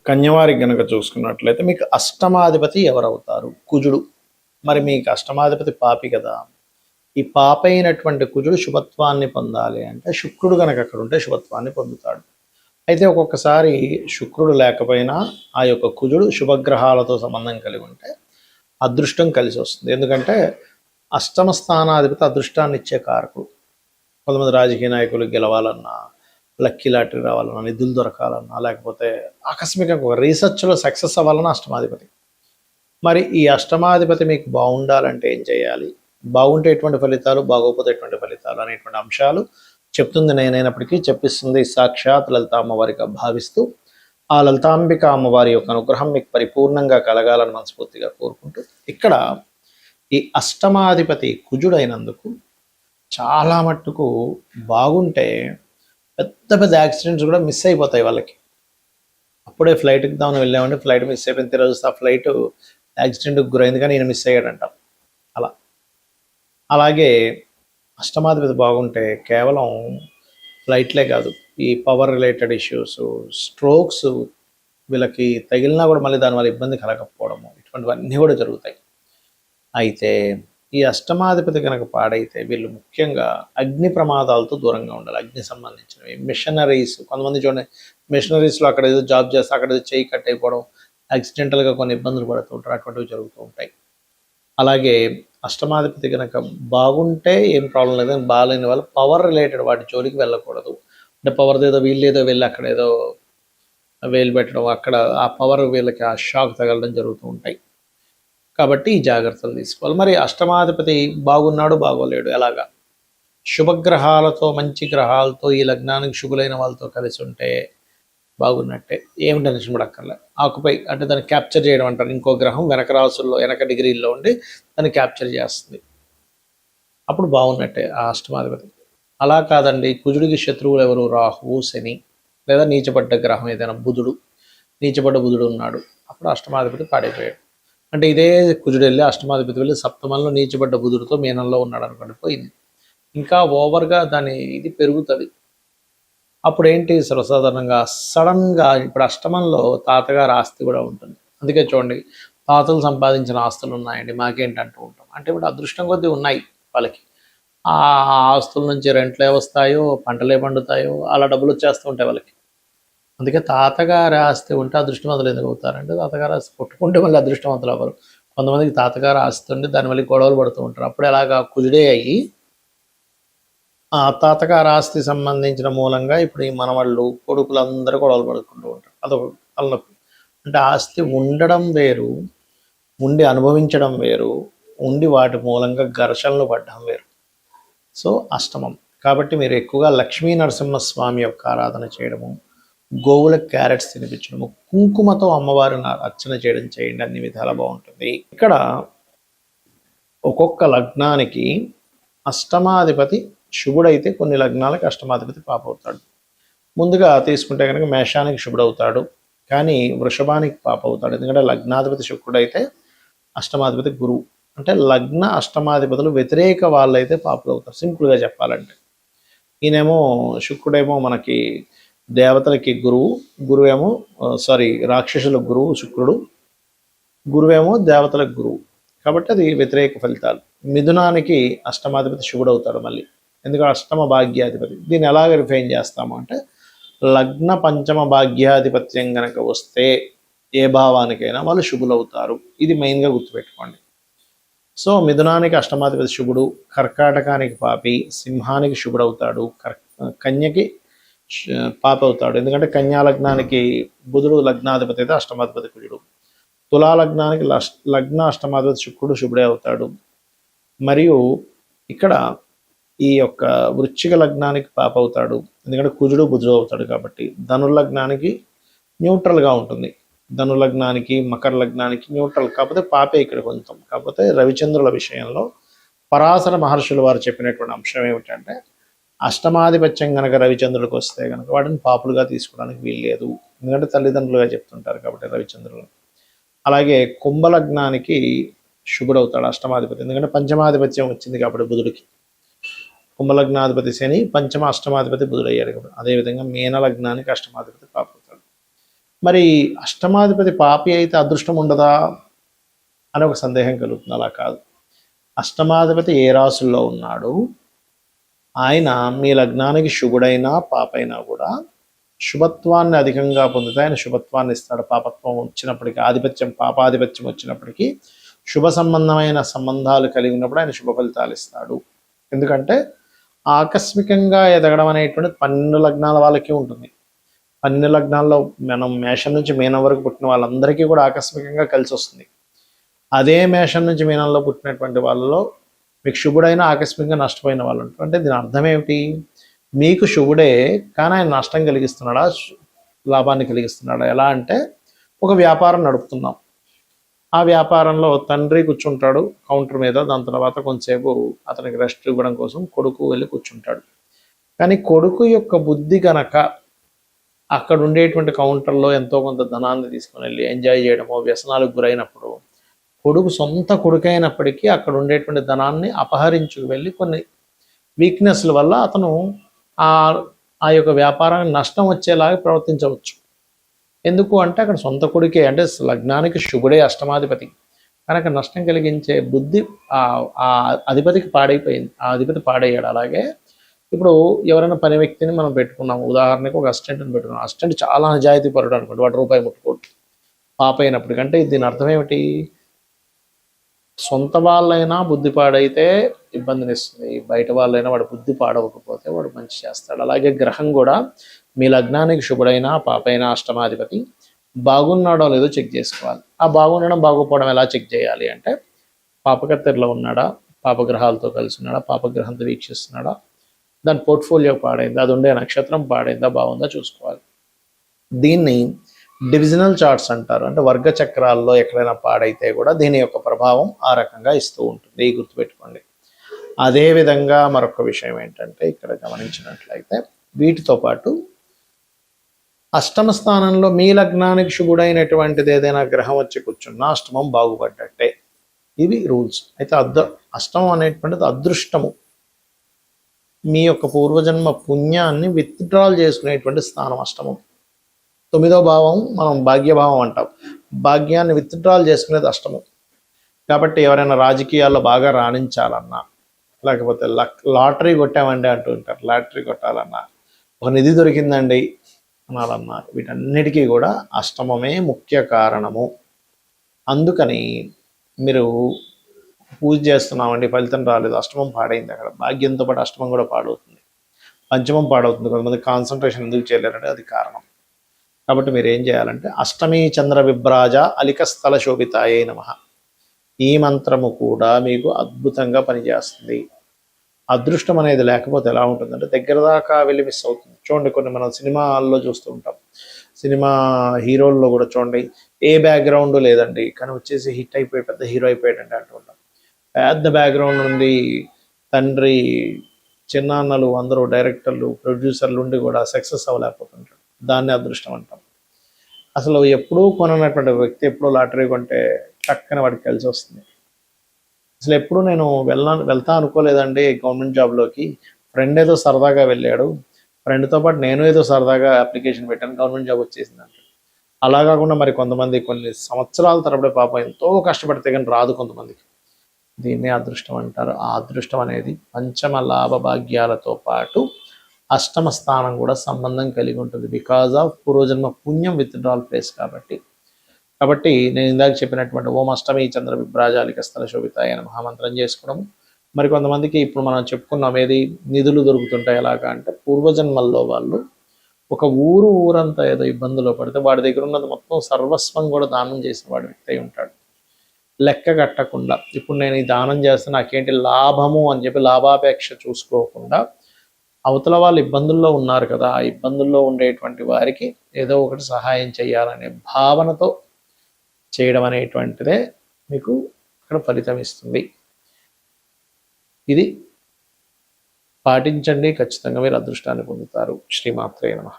కన్యవారికి గనక చూసుకున్నట్లయితే మీకు అష్టమాధిపతి ఎవరవుతారు? కుజుడు. మరి మీకు అష్టమాధిపతి పాపి కదా. ఈ పాప అయినటువంటి కుజుడు శుభత్వాన్ని పొందాలి అంటే శుక్రుడు గనక అక్కడ ఉంటే శుభత్వాన్ని పొందుతాడు. అయితే ఒక్కొక్కసారి శుక్రుడు లేకపోయినా ఆ యొక్క కుజుడు శుభగ్రహాలతో సంబంధం కలిగి ఉంటే అదృష్టం కలిసి వస్తుంది. ఎందుకంటే అష్టమ స్థానాధిపతి అదృష్టాన్ని ఇచ్చే కారకుడు. కొంతమంది రాజకీయ నాయకులు గెలవాలన్నా, లక్కీ లాటరీ రావాలన్నా, నిధులు దొరకాలన్నా, లేకపోతే ఆకస్మికంగా ఒక రీసెర్చ్లో సక్సెస్ అవ్వాలన్నా అష్టమాధిపతి. మరి ఈ అష్టమాధిపతి మీకు బాగుండాలంటే ఏం చేయాలి, బాగుంటే ఎటువంటి ఫలితాలు, బాగోకపోతే ఎటువంటి ఫలితాలు అనేటువంటి అంశాలు చెప్తుంది నేనైనప్పటికీ చెప్పిస్తుంది సాక్షాత్ లలిత అమ్మవారిగా భావిస్తూ ఆ లలితాంబిక అమ్మవారి యొక్క అనుగ్రహం మీకు పరిపూర్ణంగా కలగాలని మనస్ఫూర్తిగా కోరుకుంటూ ఇక్కడ ఈ అష్టమాధిపతి కుజుడైనందుకు చాలా మట్టుకు బాగుంటే పెద్ద పెద్ద యాక్సిడెంట్స్ కూడా మిస్ అయిపోతాయి వాళ్ళకి. అప్పుడే ఫ్లైట్ ఎక్కుదామని వెళ్ళామంటే ఫ్లైట్ మిస్ అయిపోయిన తిరిగి ఆ ఫ్లైట్ యాక్సిడెంట్కి గురైంది కానీ ఈయన మిస్ అయ్యాడంట. అలాగే అష్టమాధిపతి బాగుంటే కేవలం ఫ్లైట్లే కాదు, ఈ పవర్ రిలేటెడ్ ఇష్యూస్, స్ట్రోక్స్ వీళ్ళకి తగిలినా కూడా మళ్ళీ దానివల్ల ఇబ్బంది కలగకపోవడము, ఇటువంటివన్నీ కూడా జరుగుతాయి. అయితే ఈ అష్టమాధిపతి కనుక పాడైతే వీళ్ళు ముఖ్యంగా అగ్ని ప్రమాదాలతో దూరంగా ఉండాలి. అగ్ని సంబంధించినవి, మిషనరీస్, కొంతమంది చూడండి మిషనరీస్లో అక్కడ ఏదో జాబ్ చేస్తే అక్కడ ఏదో చేయి కట్ అయిపోవడం, యాక్సిడెంటల్గా కొన్ని ఇబ్బందులు పడుతూ ఉంటారు, అటువంటివి జరుగుతూ ఉంటాయి. అలాగే అష్టమాధిపతి కనుక బాగుంటే ఏం ప్రాబ్లం లేదు, బాగాలేని వాళ్ళు పవర్ రిలేటెడ్ వాటి జోలికి వెళ్ళకూడదు. అంటే పవర్ది ఏదో వీళ్ళేదో వెళ్ళి అక్కడ ఏదో వేలు పెట్టడం, అక్కడ ఆ పవర్ వీళ్ళకి ఆ షాక్ తగలడం జరుగుతూ ఉంటాయి. కాబట్టి ఈ జాగ్రత్తలు తీసుకోవాలి. మరి అష్టమాధిపతి బాగున్నాడు బాగోలేడు ఎలాగా? శుభగ్రహాలతో, మంచి గ్రహాలతో, ఈ లగ్నానికి శుభులైన వాళ్ళతో కలిసి ఉంటే బాగున్నట్టే, ఏం టెన్షన్ పడక్కర్లే. ఆకుపై అంటే దాన్ని క్యాప్చర్ చేయడం అంటారు, ఇంకో గ్రహం వెనక రాసుల్లో వెనక డిగ్రీల్లో ఉండి దాన్ని క్యాప్చర్ చేస్తుంది, అప్పుడు బాగున్నట్టే ఆ అష్టమాధిపతి. అలా కాదండి, కుజుడికి శత్రువులు ఎవరు? రాహువు, శని, లేదా నీచపడ్డ గ్రహం ఏదైనా బుధుడు, నీచపడ్డ బుధుడు ఉన్నాడు, అప్పుడు అష్టమాధిపతి పాడైపోయాడు. అంటే ఇదే కుజుడు వెళ్ళి అష్టమాధిపతి వెళ్ళి సప్తమంలో నీచబడ్డ బుధుడితో మీనంలో ఉన్నాడు అనుకోండి, పోయింది. ఇంకా ఓవర్గా దాని ఇది పెరుగుతుంది. అప్పుడు ఏంటి, సర్వసాధారణంగా సడన్గా ఇప్పుడు అష్టమంలో తాతగారు ఆస్తి కూడా ఉంటుంది. అందుకే చూడండి, తాతలు సంపాదించిన ఆస్తులు ఉన్నాయండి మాకేంటి అంటూ ఉంటాం. అంటే ఇప్పుడు అదృష్టం కొద్దీ ఉన్నాయి వాళ్ళకి, ఆ ఆస్తుల నుంచి రెంట్లే వస్తాయో, పంటలే పండుతాయో, అలా డబ్బులు వచ్చేస్తూ ఉంటాయి వాళ్ళకి. అందుకే తాతగారి ఆస్తి ఉంటే అదృష్టవంతులు ఎందుకు అవుతారంటే, తాతగారు ఆస్తి కొట్టుకుంటే మళ్ళీ అదృష్టవంతులు అవ్వరు. కొంతమందికి తాతగారు ఆస్తి ఉండి దాని మళ్ళీ గొడవలు పడుతూ ఉంటారు. అప్పుడు ఎలాగా కుజుడే అయ్యి ఆ తాతగారు ఆస్తి సంబంధించిన మూలంగా ఇప్పుడు ఈ మనవాళ్ళు కొడుకులు అందరూ గొడవలు పడుకుంటూ ఉంటారు. అదొక తలనొప్పి. అంటే ఆస్తి ఉండడం వేరు, ఉండి అనుభవించడం వేరు, ఉండి వాటి మూలంగా ఘర్షణలు పడడం వేరు. సో అష్టమం కాబట్టి మీరు ఎక్కువగా లక్ష్మీ నరసింహస్వామి యొక్క ఆరాధన చేయడము, గోవులకు క్యారెట్స్ తినిపించడము, కుంకుమతో అమ్మవారిని అర్చన చేయడం చేయండి, అన్ని విధాలా బాగుంటుంది. ఇక్కడ ఒక్కొక్క లగ్నానికి అష్టమాధిపతి శుభుడైతే కొన్ని లగ్నాలకు అష్టమాధిపతి పాప అవుతాడు. ముందుగా తీసుకుంటే కనుక మేషానికి శుభుడవుతాడు, కానీ వృషభానికి పాప అవుతాడు. ఎందుకంటే లగ్నాధిపతి శుక్రుడైతే అష్టమాధిపతి గురువు. అంటే లగ్న అష్టమాధిపతులు వ్యతిరేక వాళ్ళైతే పాపలు అవుతారు, సింపుల్గా చెప్పాలంటే. ఈయనేమో శుక్రుడేమో మనకి దేవతలకి గురువు, గురువేమో రాక్షసులకు గురువు శుక్రుడు, గురువేమో దేవతలకు గురువు, కాబట్టి అది వ్యతిరేక ఫలితాలు. మిథునానికి అష్టమాధిపతి శుభుడు అవుతాడు మళ్ళీ, ఎందుకంటే అష్టమ భాగ్యాధిపతి. దీన్ని ఎలాగ రిఫైన్ చేస్తాము అంటే, లగ్న పంచమ భాగ్యాధిపత్యం కనుక వస్తే ఏ భావానికైనా వాళ్ళు శుభులు అవుతారు. ఇది మెయిన్గా గుర్తుపెట్టుకోండి. సో మిథునానికి అష్టమాధిపతి శుభుడు, కర్కాటకానికి పాపి, సింహానికి శుభుడు అవుతాడు, కన్యకి పాప అవుతాడు. ఎందుకంటే కన్యా లగ్నానికి బుధుడు లగ్నాధిపతి అయితే అష్టమాధిపతి కుజుడు, తులా లగ్నానికి లగ్న అష్టమాధిపతి శుక్రుడు శుభుడే అవుతాడు. మరియు ఇక్కడ ఈ యొక్క వృశ్చిక లగ్నానికి పాప అవుతాడు, ఎందుకంటే కుజుడు బుధుడు అవుతాడు కాబట్టి. ధనుర్లగ్నానికి న్యూట్రల్గా ఉంటుంది, ధనులగ్నానికి మకర లగ్నానికి న్యూట్రల్, కాకపోతే పాపే ఇక్కడ కొంచెం. కాకపోతే రవిచంద్రుల విషయంలో పరాశర మహర్షులు వారు చెప్పినటువంటి అంశం ఏమిటంటే, అష్టమాధిపత్యం కనుక రవిచంద్రుడికి వస్తే కనుక వాటిని పాపులుగా తీసుకోవడానికి వీల్లేదు, ఎందుకంటే తల్లిదండ్రులుగా చెప్తుంటారు కాబట్టి రవిచంద్రులు. అలాగే కుంభలగ్నానికి శుభుడవుతాడు అష్టమాధిపతి, ఎందుకంటే పంచమాధిపత్యం వచ్చింది కాబట్టి బుధుడికి. కుంభలగ్నాధిపతి శని, పంచమ అష్టమాధిపతి బుధుడు అయ్యాడు కాబట్టి. అదేవిధంగా మీన లగ్నానికి అష్టమాధిపతి పాపవుతాడు. మరి అష్టమాధిపతి పాపి అయితే అదృష్టం ఉండదా అని ఒక సందేహం కలుగుతుంది. అలా కాదు. అష్టమాధిపతి ఏ రాసుల్లో ఉన్నాడు, ఆయన మీ లగ్నానికి శుభుడైనా పాపైనా కూడా శుభత్వాన్ని అధికంగా పొందితే ఆయన శుభత్వాన్ని ఇస్తాడు. పాపత్వం వచ్చినప్పటికీ, ఆధిపత్యం పాపాధిపత్యం వచ్చినప్పటికీ శుభ సంబంధమైన సంబంధాలు కలిగి ఉన్నప్పుడు ఆయన శుభ ఫలితాలు ఇస్తాడు. ఎందుకంటే ఆకస్మికంగా ఎదగడం అనేటువంటిది 12 లగ్నాల వాళ్ళకి ఉంటుంది. 12 లగ్నాల్లో మనం మేషం నుంచి మీనం వరకు పుట్టిన వాళ్ళందరికీ కూడా ఆకస్మికంగా కలిసి వస్తుంది. అదే మేషం నుంచి మీనంలో పుట్టినటువంటి వాళ్ళలో మీకు శుభుడైన ఆకస్మికంగా నష్టపోయిన వాళ్ళు ఉంటారు. అంటే దీని అర్థం ఏమిటి? మీకు శుభుడే, కానీ ఆయన నష్టం కలిగిస్తున్నాడా, లాభాన్ని కలిగిస్తున్నాడా? ఎలా అంటే ఒక వ్యాపారం నడుపుతున్నాం, ఆ వ్యాపారంలో తండ్రి కూర్చుంటాడు కౌంటర్ మీద, దాని తర్వాత కొంతసేపు అతనికి రెస్ట్ ఇవ్వడం కోసం కొడుకు వెళ్ళి కూర్చుంటాడు. కానీ కొడుకు యొక్క బుద్ధి కనుక అక్కడ ఉండేటువంటి కౌంటర్లో ఎంతో కొంత ధనాన్ని తీసుకుని వెళ్ళి ఎంజాయ్ చేయడమో, వ్యసనాలకు గురైనప్పుడు కొడుకు సొంత కొడుకైనప్పటికీ అక్కడ ఉండేటువంటి ధనాన్ని అపహరించుకు వెళ్ళి కొన్ని వీక్నెస్ల వల్ల అతను ఆ యొక్క వ్యాపారానికి నష్టం వచ్చేలాగా ప్రవర్తించవచ్చు. ఎందుకు అంటే అక్కడ సొంత కొడుకే, అంటే లగ్నానికి శుభుడే అష్టమాధిపతి, కనుక నష్టం కలిగించే బుద్ధి ఆ అధిపతికి పాడైపోయింది, ఆ అధిపతి పాడయ్యాడు. అలాగే ఇప్పుడు ఎవరైనా పని వ్యక్తిని మనం పెట్టుకున్నాము, ఉదాహరణకు ఒక అసిస్టెంట్ని పెట్టుకున్నాం, అసిస్టెంట్ చాలా నిజాయితీ పరుడు అనుకోండి, వాడు రూపాయి ముట్టుకోడు పాప అయినప్పటికంటే దీని అర్థం ఏమిటి? సొంత వాళ్ళైనా బుద్ధి పాడైతే ఇబ్బందినిస్తుంది, బయట వాళ్ళైనా వాడు బుద్ధి పాడవకపోతే వాడు మంచి చేస్తాడు. అలాగే గ్రహం కూడా మీ లగ్నానికి శుభుడైనా పాపైనా అష్టమాధిపతి బాగున్నాడో లేదో చెక్ చేసుకోవాలి. ఆ బాగుండడం బాగోపోవడం ఎలా చెక్ చేయాలి అంటే, పాపకత్తెరలో ఉన్నాడా, పాపగ్రహాలతో కలిసి ఉన్నాడా, పాపగ్రహంతో వీక్షిస్తున్నాడా, దాని పోర్ట్ఫోలియో పాడైందా, అది ఉండే నక్షత్రం పాడైందా, బాగుందా చూసుకోవాలి. దీన్ని డివిజనల్ చార్ట్స్ అంటారు. అంటే వర్గ చక్రాల్లో ఎక్కడైనా పాడైతే కూడా దీని యొక్క ప్రభావం ఆ రకంగా ఇస్తూ ఉంటుంది, గుర్తుపెట్టుకోండి. అదేవిధంగా మరొక విషయం ఏంటంటే, ఇక్కడ గమనించినట్లయితే వీటితో పాటు అష్టమ స్థానంలో మీ లగ్నానికి శుభుడైనటువంటిది ఏదైనా గ్రహం వచ్చి కూర్చున్నా అష్టమం బాగుపడ్డట్టే. ఇవి రూల్స్. అయితే అష్టమం అనేటువంటిది అదృష్టము, మీ యొక్క పూర్వజన్మ పుణ్యాన్ని విత్డ్రాల్ చేసుకునేటువంటి స్థానం అష్టమం. 9వ భావం మనం భాగ్యభావం అంటాం, భాగ్యాన్ని విత్డ్రాల్ చేసుకునేది అష్టమం. కాబట్టి ఎవరైనా రాజకీయాల్లో బాగా రాణించాలన్నా, లేకపోతే లాటరీ కొట్టామండి అంటూ ఉంటారు, లాటరీ కొట్టాలన్నా, ఒక నిధి దొరికిందండి అనాలన్నా, వీటన్నిటికీ కూడా అష్టమమే ముఖ్య కారణము. అందుకని మీరు పూజ చేస్తున్నామండి, ఫలితం రాలేదు, అష్టమం పాడైంది, అక్కడ భాగ్యంతో పాటు అష్టమం కూడా పాడవుతుంది, పంచమం పాడవుతుంది. కొంతమంది కాన్సన్ట్రేషన్ ఎందుకు చేయలేరంటే అది కారణం. కాబట్టి మీరు ఏం చేయాలంటే అష్టమీ చంద్ర విభ్రాజ అలిక స్థల శోభితాయే నమః, ఈ మంత్రము కూడా మీకు అద్భుతంగా పనిచేస్తుంది. అదృష్టం అనేది లేకపోతే ఎలా ఉంటుందంటే దగ్గర దాకా వెళ్ళి మిస్ అవుతుంది. చూడండి, కొన్ని మనం సినిమాల్లో చూస్తూ ఉంటాం, సినిమా హీరోల్లో కూడా చూడండి, ఏ బ్యాక్గ్రౌండ్ లేదండి కానీ వచ్చేసి హిట్ అయిపోయి పెద్ద హీరో అయిపోయాడంటే అంటూ ఉంటాం. పెద్ద బ్యాక్గ్రౌండ్ ఉంది, తండ్రి చిన్నాన్నలు అందరూ డైరెక్టర్లు ప్రొడ్యూసర్లు ఉండి కూడా సక్సెస్ అవ్వలేకపోతుంటారు. దాన్ని అదృష్టం అంటాం. అసలు ఎప్పుడూ కొననటువంటి వ్యక్తి ఎప్పుడూ లాటరీ కొంటే టక్కన వాడికి కలిసి వస్తుంది. అసలు ఎప్పుడు నేను వెళ్తా అనుకోలేదండి గవర్నమెంట్ జాబ్లోకి, ఫ్రెండ్ ఏదో సరదాగా వెళ్ళాడు, ఫ్రెండ్తో పాటు నేను ఏదో సరదాగా అప్లికేషన్ పెట్టాను, గవర్నమెంట్ జాబ్ వచ్చేసింది అంటే. అలా కాకుండా మరి కొంతమంది కొన్ని సంవత్సరాల తరబడి పాపం ఎంతో కష్టపడితే కానీ రాదు కొంతమందికి, దీన్నే అదృష్టం అంటారు. ఆ అదృష్టం అనేది పంచమ లాభ భాగ్యాలతో పాటు అష్టమ స్థానం కూడా సంబంధం కలిగి ఉంటుంది, బికాజ్ ఆఫ్ పూర్వజన్మ పుణ్యం విత్డ్రాల్ ప్లేస్ కాబట్టి నేను ఇందాక చెప్పినటువంటి ఓం అష్టమి చంద్ర విభ్రాజాలిక స్థల శోభితాయ అని మహామంత్రం చేసుకోవడం. మరి కొంతమందికి ఇప్పుడు మనం చెప్పుకున్నాం ఏది నిధులు దొరుకుతుంటాయి ఎలాగా అంటే, పూర్వజన్మల్లో వాళ్ళు ఒక ఊరంతా ఏదో ఇబ్బందులో పడితే వాడి దగ్గర ఉన్నది మొత్తం సర్వస్వం కూడా దానం చేసిన వాడి వ్యక్తి అయి ఉంటాడు, లెక్క కట్టకుండా. ఇప్పుడు నేను ఈ దానం చేస్తే నాకేంటి లాభము అని చెప్పి లాభాపేక్ష చూసుకోకుండా, అవతల వాళ్ళు ఇబ్బందుల్లో ఉన్నారు కదా, ఆ ఇబ్బందుల్లో ఉండేటువంటి వారికి ఏదో ఒకటి సహాయం చేయాలనే భావనతో చేయడం అనేటువంటిదే మీకు ఇక్కడ ఫలితం ఇస్తుంది. ఇది పాటించండి, ఖచ్చితంగా మీరు అదృష్టాన్ని పొందుతారు. శ్రీమాత్రే నమః.